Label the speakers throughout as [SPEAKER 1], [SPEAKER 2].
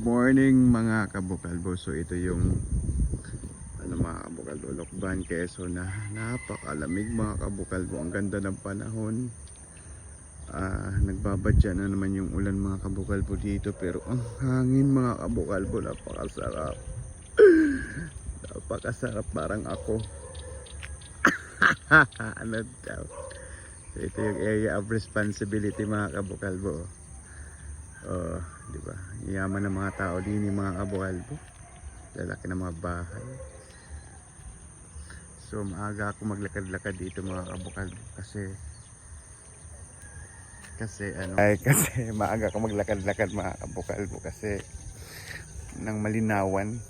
[SPEAKER 1] morning mga kabukalbo. So ito yung mga kabukalbo, Lokban, Quezon na napakalamig mga kabukalbo. Ang ganda ng panahon. Nagbabadya na naman yung ulan mga kabukalbo dito, pero ang hangin mga kabukalbo, napakasarap. Napakasarap, parang ako. Ano daw? Ito yung area of responsibility mga kabukalbo. Di ba? Yaman ng mga tao din yung mga kabukalbo. Lalaki ng mga bahay. So maaga ako maglakad-lakad dito mga kabukalbo kasi maaga ako maglakad-lakad mga kabukalbo kasi nang malinawan.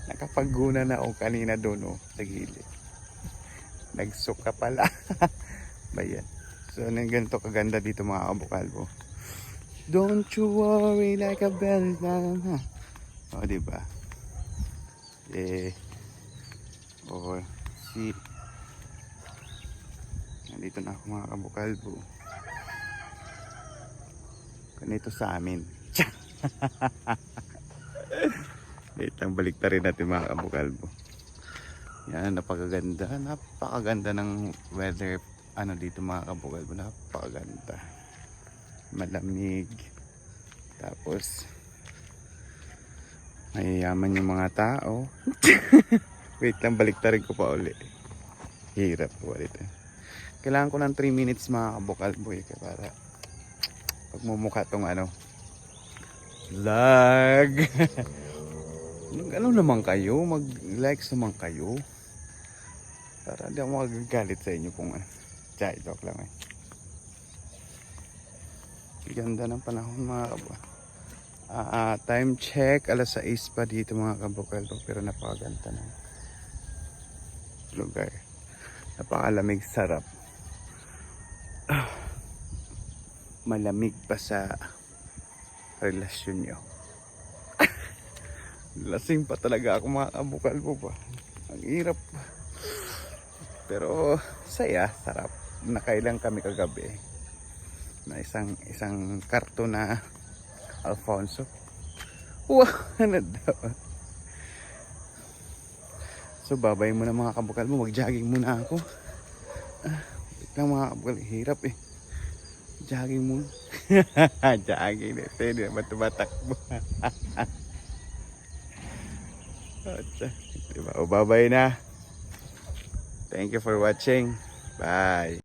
[SPEAKER 1] Nakapaguna na ako kanina doon sa gilid. Nagsuka pala. Bayan. So ganito kaganda dito mga kabukalbo. Don't you worry like a bell. Diba? See. Nandito na ako mga kabukalbo. Ganito sa amin. Dito lang balik rin natin mga kabukalbo. Yan, napakaganda ng weather dito mga kabukalbo. Napakaganda, malamig, tapos mayayaman yung mga tao. Wait lang, balik rin ko pa uli. Hirap po ulit. Kailangan ko ng 3 minutes mga kabukalbo para pagmumukha tong vlog. Ano naman kayo, mag-likes naman kayo para hindi ako magagalit sa inyo kung joke lang Ganda ng panahon mga kabukalbo. Time check, alas 6 pa dito mga kabukalbo, pero napakaganda ng lugar. Napakalamig, sarap. Malamig pa sa relasyon nyo. Lasing pa talaga ako mga kabukalbo pa. Ang hirap. Pero saya, sarap. Nakailang kami kagabi na isang karton na Alfonso. Wow, ano daw. So babay muna mga kabukalbo, mag-jogging muna ako. Lang mga kabukalbo, hirap jogging muna. Jogging na, hindi naman tumatakbo. Diba? Babay na. Thank you for watching. Bye.